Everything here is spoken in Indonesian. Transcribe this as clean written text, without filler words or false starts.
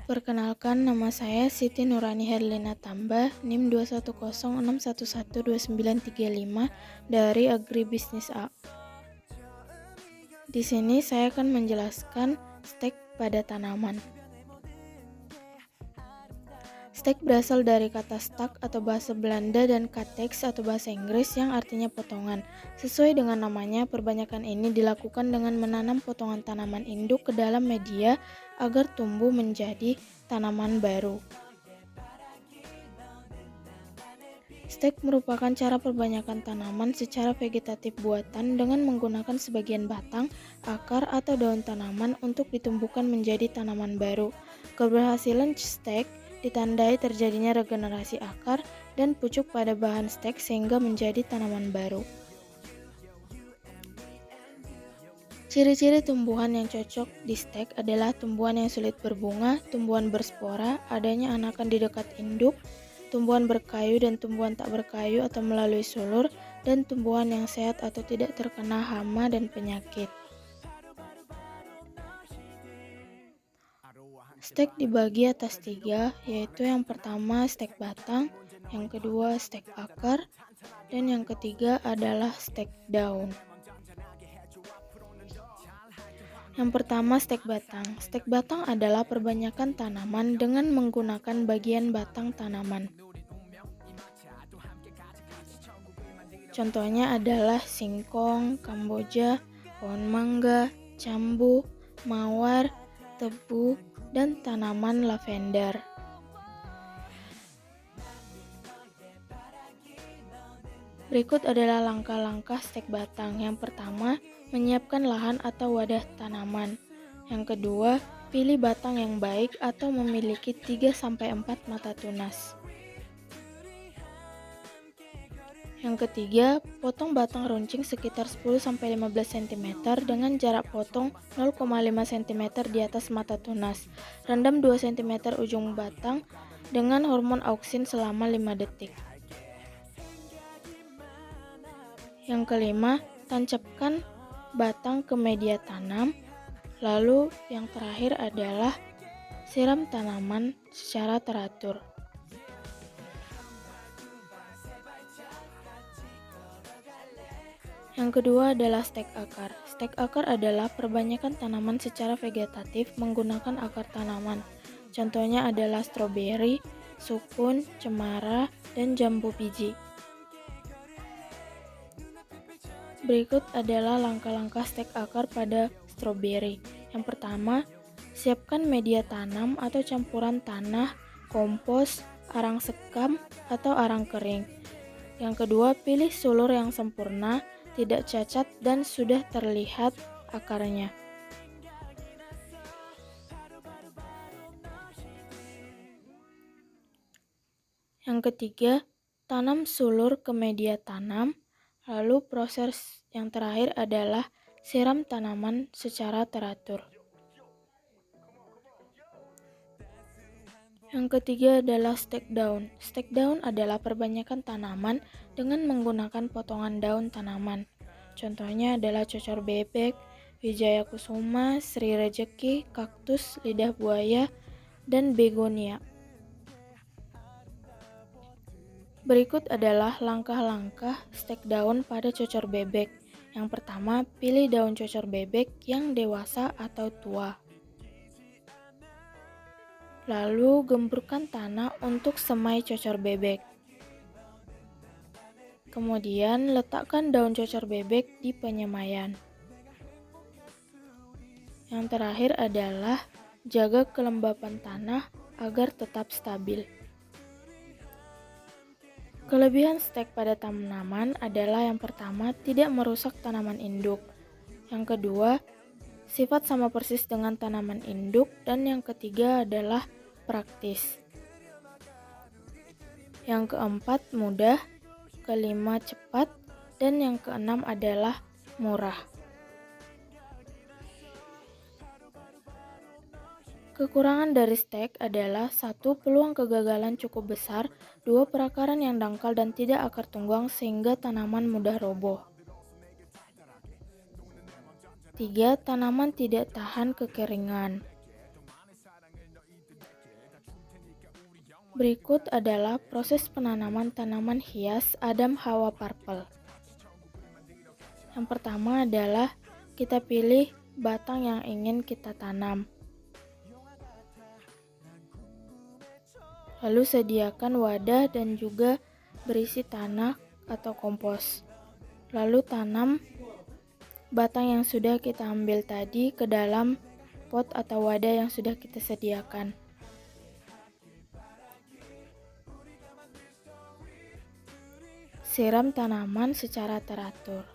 Perkenalkan, nama saya Siti Nurani Herlina Tambah, NIM 21061112935 dari Agribisnis A. Di sini saya akan menjelaskan stek pada tanaman. Stek berasal dari kata stak atau bahasa Belanda dan kateks atau bahasa Inggris yang artinya potongan. Sesuai dengan namanya, perbanyakan ini dilakukan dengan menanam potongan tanaman induk ke dalam media agar tumbuh menjadi tanaman baru. Stek merupakan cara perbanyakan tanaman secara vegetatif buatan dengan menggunakan sebagian batang, akar, atau daun tanaman untuk ditumbuhkan menjadi tanaman baru. Keberhasilan stek ditandai terjadinya regenerasi akar dan pucuk pada bahan stek sehingga menjadi tanaman baru. Ciri-ciri tumbuhan yang cocok di stek adalah tumbuhan yang sulit berbunga, tumbuhan berspora, adanya anakan di dekat induk, tumbuhan berkayu dan tumbuhan tak berkayu atau melalui sulur, dan tumbuhan yang sehat atau tidak terkena hama dan penyakit. Stek dibagi atas 3, yaitu yang pertama stek batang, yang kedua stek akar, dan yang ketiga adalah stek daun. Yang pertama stek batang. Stek batang adalah perbanyakan tanaman dengan menggunakan bagian batang tanaman. Contohnya adalah singkong, kamboja, pohon mangga, jambu, mawar, tebu, dan tanaman lavender. Berikut adalah langkah-langkah stek batang. Yang pertama, menyiapkan lahan atau wadah tanaman. Yang kedua, pilih batang yang baik atau memiliki 3-4 mata tunas. Yang ketiga, potong batang runcing sekitar 10-15 cm dengan jarak potong 0,5 cm di atas mata tunas. Rendam 2 cm ujung batang dengan hormon auksin selama 5 detik. Yang kelima, tancapkan batang ke media tanam. Lalu yang terakhir adalah siram tanaman secara teratur. Yang kedua adalah stek akar. Stek akar adalah perbanyakan tanaman secara vegetatif menggunakan akar tanaman. Contohnya adalah stroberi, sukun, cemara, dan jambu biji. Berikut adalah langkah-langkah stek akar pada stroberi. Yang pertama, siapkan media tanam atau campuran tanah, kompos, arang sekam, atau arang kering. Yang kedua, pilih sulur yang sempurna, tidak cacat, dan sudah terlihat akarnya. Yang ketiga, tanam sulur ke media tanam. Lalu proses yang terakhir adalah siram tanaman secara teratur. Yang ketiga adalah stek daun. Stek daun adalah perbanyakan tanaman dengan menggunakan potongan daun tanaman. Contohnya adalah cocor bebek, wijaya kusuma, sri rejeki, kaktus, lidah buaya, dan begonia. Berikut adalah langkah-langkah stek daun pada cocor bebek. Yang pertama, pilih daun cocor bebek yang dewasa atau tua. Lalu gemburkan tanah untuk semai cocor bebek. Kemudian letakkan daun cocor bebek di penyemaian. Yang terakhir adalah jaga kelembapan tanah agar tetap stabil. Kelebihan stek pada tanaman adalah yang pertama, tidak merusak tanaman induk. Yang kedua, sifat sama persis dengan tanaman induk, dan yang ketiga adalah praktis. Yang keempat, mudah. Kelima, cepat. Dan yang keenam adalah murah. Kekurangan dari stek adalah 1. Peluang kegagalan cukup besar, 2. Perakaran yang dangkal dan tidak akar tunggang sehingga tanaman mudah roboh. 3. Tanaman tidak tahan kekeringan. Berikut adalah proses penanaman tanaman hias Adam Hawa Purple. Yang pertama adalah kita pilih batang yang ingin kita tanam. Lalu sediakan wadah dan juga berisi tanah atau kompos. Lalu tanam batang yang sudah kita ambil tadi ke dalam pot atau wadah yang sudah kita sediakan. Siram tanaman secara teratur.